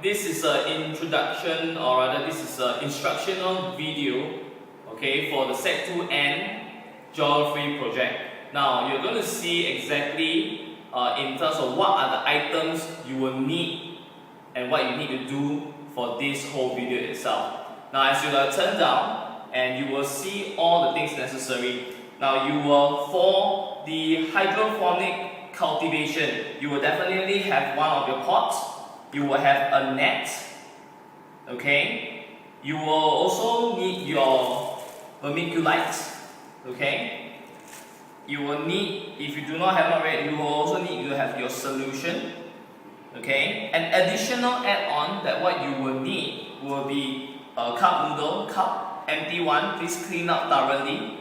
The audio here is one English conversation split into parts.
This is an introduction, or rather this is an instructional video, okay, for the Sec2N geography project. Now you're going to see exactly in terms of what are the items you will need and what you need to do for this whole video itself. Now as you turn down and you will see all the things necessary. Now you will, for the hydroponic cultivation, you will definitely have one of your pots. You will have a net, okay? You will also need your vermiculite, okay? You will need, if you do not have it already, you will also need to have your solution, okay? An additional add-on that what you will need will be a cup noodle, empty one, please clean up thoroughly,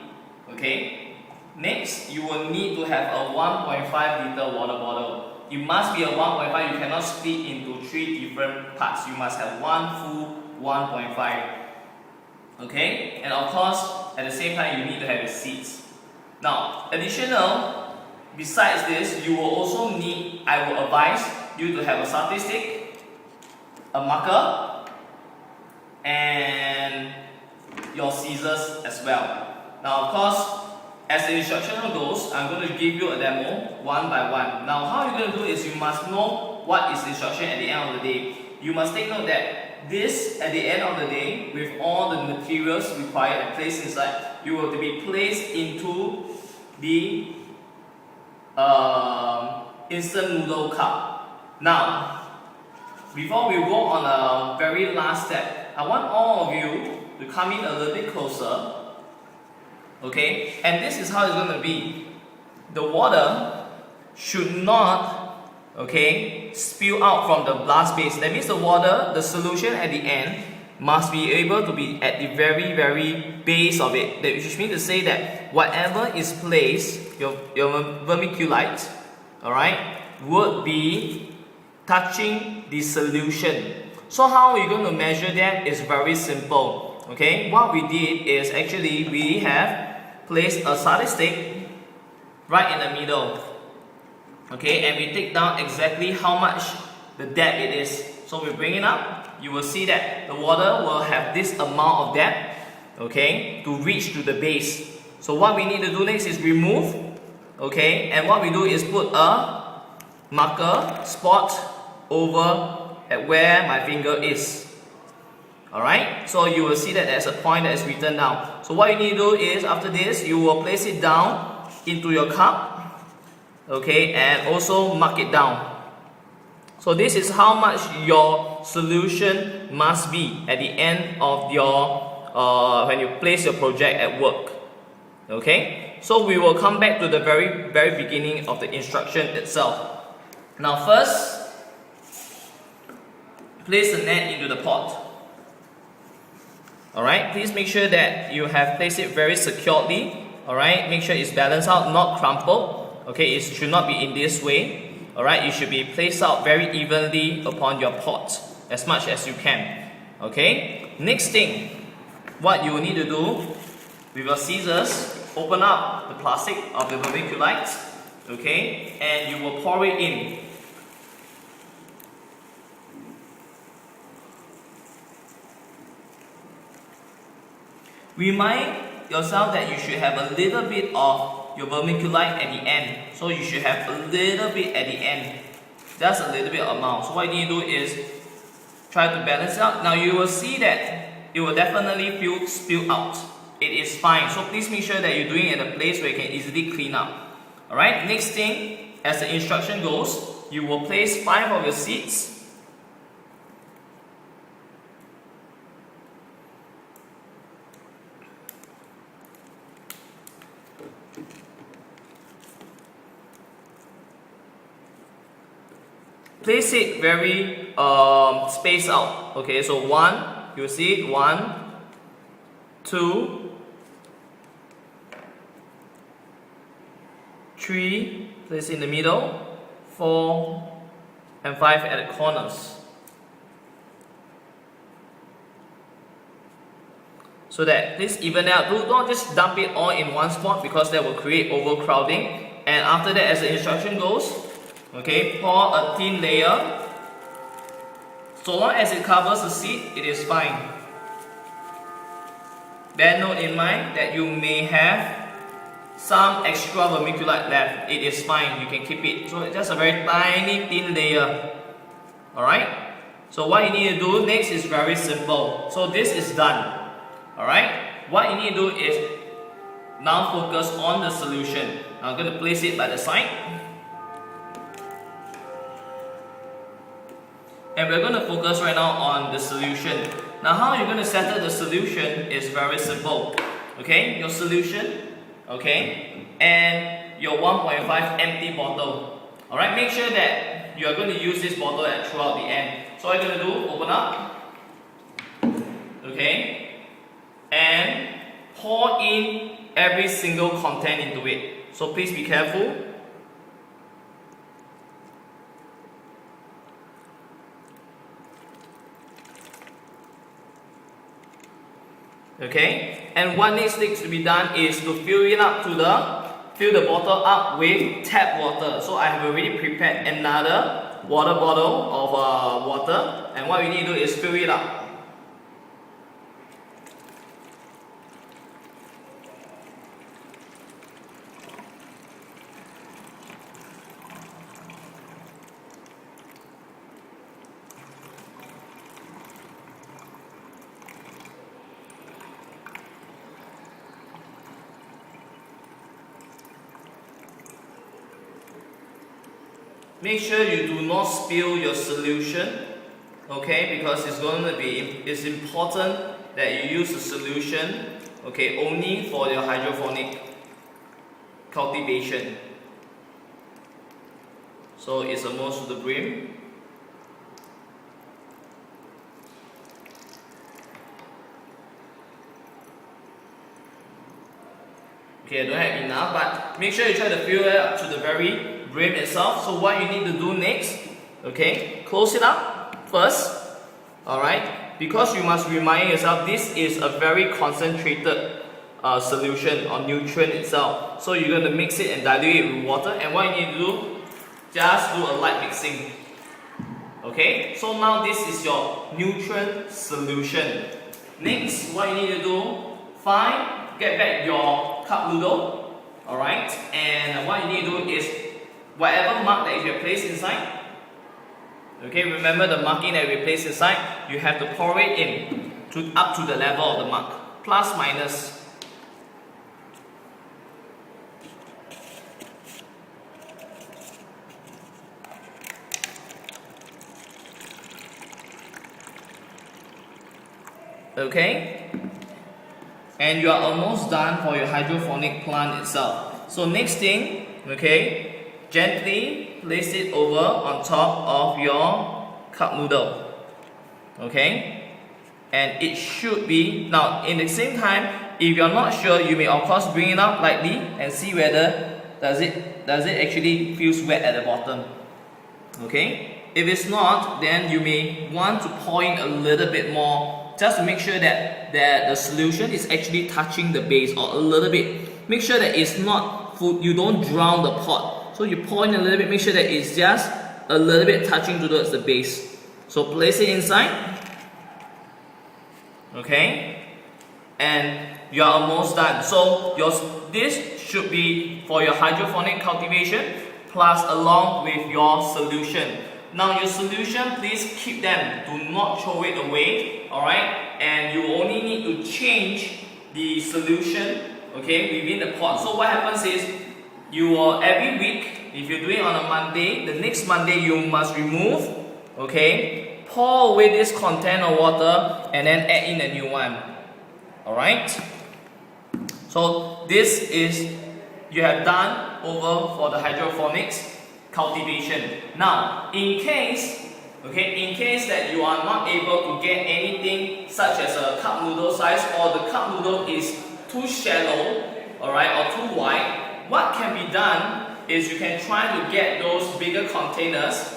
okay? Next, you will need to have a 1.5 liter water bottle. It must be a 1.5, you cannot split into 3 different parts. You must have one full 1.5. Okay? And of course, at the same time, you need to have your seeds. Now, additional, besides this, you will also need, I will advise you to have a satay stick, a marker, and your scissors as well. Now, of course, as the instruction goes, I'm going to give you a demo one by one. Now, how you're going to do is you must know what is the instruction at the end of the day. You must take note that this, at the end of the day, with all the materials required and placed inside, you will be placed into the instant noodle cup. Now, before we go on a very last step, I want all of you to come in a little bit closer. Okay, and this is how it's going to be. The water should not, okay, spill out from the blast base. That means the water, the solution at the end, must be able to be at the very base of it. Which means to say that whatever is placed, your vermiculite, alright, would be touching the solution. So how are you going to measure that is very simple. Okay, what we did is actually we have placed a satay stick right in the middle. Okay, and we take down exactly how much the depth it is. So we bring it up, you will see that the water will have this amount of depth, okay, to reach to the base. So what we need to do next is remove, okay, and what we do is put a marker spot over at where my finger is. Alright, so you will see that there's a point that is written down. So what you need to do is, after this, you will place it down into your cup, okay, and also mark it down. So this is how much your solution must be at the end of your, when you place your project at work. Okay, so we will come back to the very beginning of the instruction itself. Now first, place the net into the pot. Alright, please make sure that you have placed it very securely. Alright, make sure it's balanced out, not crumpled. Okay, it should not be in this way. Alright, it should be placed out very evenly upon your pot as much as you can. Okay, next thing, what you will need to do with your scissors, open up the plastic of the vermiculite. Okay, and you will pour it in. Remind yourself that you should have a little bit of your vermiculite at the end. So you should have a little bit at the end. Just a little bit amount. So what you need to do is try to balance it out. Now you will see that it will definitely spill out. It is fine. So please make sure that you're doing it in a place where you can easily clean up. Alright, next thing, as the instruction goes, you will place 5 of your seeds. Place it very spaced out. Okay, so 1, you see it, 1, 2, 3, place in the middle, 4, and 5 at the corners. So that please even out. Don't just dump it all in one spot because that will create overcrowding. And after that, as the instruction goes, okay, pour a thin layer So long as it covers the seed, it is fine. Bear note in mind that you may have some extra vermiculite left. It is fine, you can keep it. So it's just a very tiny thin layer. Alright? So what you need to do next is very simple. So this is done. Alright? What you need to do is now focus on the solution. I'm going to place it by the side. And we're going to focus right now on the solution. Now how you're going to settle the solution is very simple. Okay, your solution, okay, and your 1.5 empty bottle. Alright, make sure that you are going to use this bottle throughout the end. So what you're going to do, open up, okay, and pour in every single content into it. So please be careful. Okay, and what next needs to be done is to fill the bottle up with tap water. So I have already prepared another water bottle of water, and what we need to do is fill it up. Make sure you do not spill your solution, okay, because it's important that you use the solution, okay, only for your hydroponic cultivation. So it's almost to the brim. Okay, I don't have enough, but make sure you try to fill it up to the very brim itself. So what you need to do next, okay, close it up first, alright, because you must remind yourself this is a very concentrated solution or nutrient itself. So you're going to mix it and dilute it with water, and what you need to do, just do a light mixing. Okay, so now this is your nutrient solution. Next, what you need to do, get back your cup noodle, alright, and what you need to do is whatever mark that you have placed inside, okay, remember the marking that we placed inside, you have to pour it in up to the level of the mark, plus minus. Okay, and you are almost done for your hydroponic plant itself. So next thing, okay, gently place it over on top of your cup noodle, okay, and it should be, now in the same time, if you're not sure, you may of course bring it up lightly and see whether does it actually feels wet at the bottom, okay. If it's not, then you may want to pour in a little bit more, just to make sure that the solution is actually touching the base, or a little bit. Make sure that it's not full, you don't drown the pot. So you pour in a little bit, make sure that it's just a little bit touching towards the base. So place it inside, okay, and you are almost done. So this should be for your hydroponic cultivation, plus along with your solution. Now your solution, please keep them, do not throw it away, alright, and you only need to change the solution, okay, within the pot. So what happens is, you will every week, if you're doing it on a Monday, the next Monday you must remove, okay, pour away this content of water and then add in a new one. Alright? So this is, you have done over for the hydroponics cultivation. Now, in case that you are not able to get anything such as a cup noodle size, or the cup noodle is too shallow, alright, or too wide, what can be done is you can try to get those bigger containers,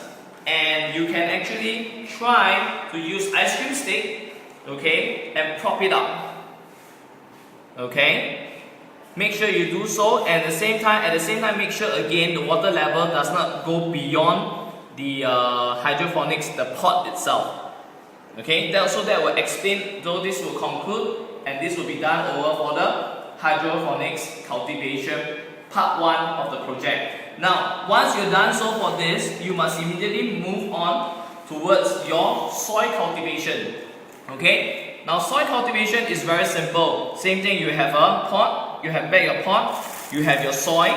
and you can actually try to use ice cream stick, okay, and prop it up, okay. Make sure you do so, and at the same time make sure again the water level does not go beyond the hydroponics, the pot itself. Okay, that will explain, so this will conclude, and this will be done over for the hydroponics cultivation part 1 of the project. Now, once you're done so for this, you must immediately move on towards your soil cultivation. Okay, now soil cultivation is very simple. Same thing, you have a pot, you have your pot, you have your soil,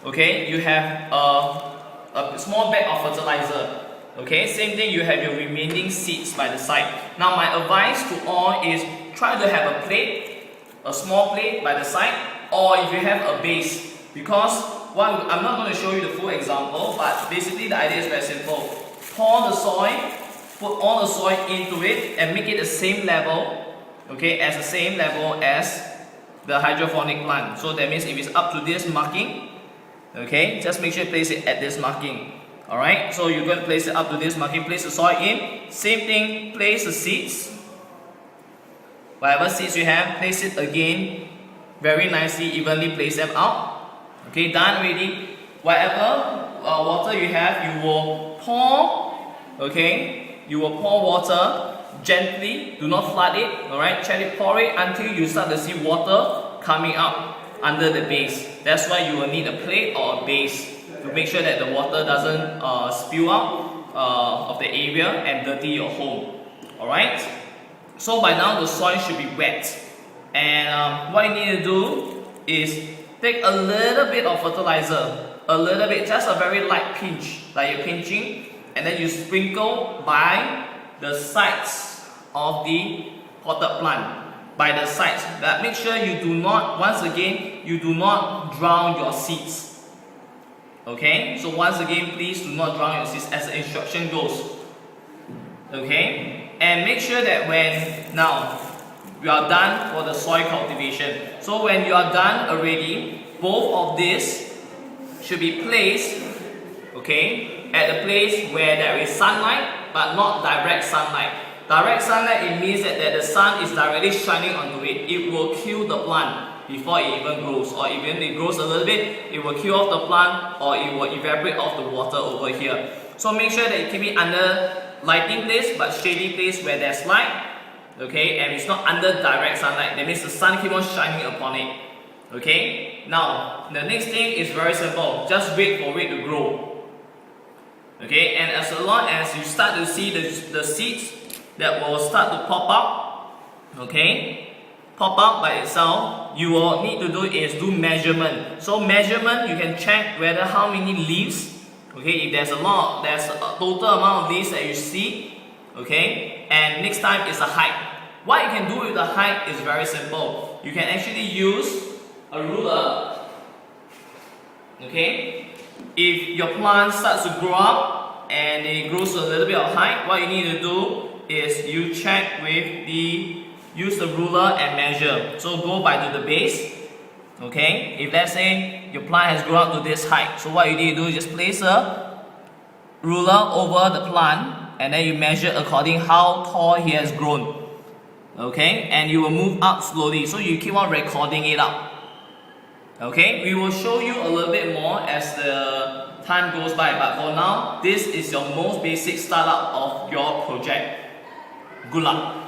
okay, you have a small bag of fertilizer. Okay, same thing, you have your remaining seeds by the side. Now my advice to all is try to have a plate, a small plate by the side, or if you have a base, because I'm not going to show you the full example, but basically the idea is very simple. Pour the soil, put all the soil into it and make it the same level, okay, as the same level as the hydroponic plant. So that means if it's up to this marking, okay, just make sure you place it at this marking. Alright, so you're going to place it up to this marking, place the soil in. Same thing, place the seeds. Whatever seeds you have, place it again very nicely, evenly place them out. Okay, done already. Whatever water you have, you will pour, okay, you will pour water gently, do not flood it, alright, gently pour it until you start to see water coming up under the base. That's why you will need a plate or a base to make sure that the water doesn't spill out of the area and dirty your home. Alright? So by now the soil should be wet. And what you need to do is take a little bit of fertilizer, a little bit, just a very light pinch, like you're pinching, and then you sprinkle by the sides of the potted plant. By the sides. That make sure you do not, once again, you do not drown your seeds. Okay, so once again, please do not drown your seeds as the instruction goes. Okay, and make sure that when now you are done for the soil cultivation. So when you are done already, both of this should be placed, okay, at the place where there is sunlight, but not direct sunlight. Direct sunlight, it means that the sun is directly shining onto it. It will kill the plant before it even grows, or even it grows a little bit, it will kill off the plant, or it will evaporate off the water over here. So make sure that you keep it under lighting place, but shady place where there's light, okay, and it's not under direct sunlight. That means the sun keep on shining upon it. Okay, now the next thing is very simple. Just wait for it to grow. Okay, and as long as you start to see the seeds that will start to pop up, okay, pop out by itself, you will need to do is do measurement. So measurement, you can check whether how many leaves, okay, if there's a total amount of leaves that you see, okay, and next time is the height. What you can do with the height is very simple. You can actually use a ruler, okay. If your plant starts to grow up and it grows a little bit of height, what you need to do is you check with use the ruler and measure. So go by to the base, okay. If let's say your plant has grown up to this height, so what you need to do is just place a ruler over the plant and then you measure according how tall he has grown, okay, and you will move up slowly, so you keep on recording it up. Okay, we will show you a little bit more as the time goes by, but for now, this is your most basic startup of your project. Good luck.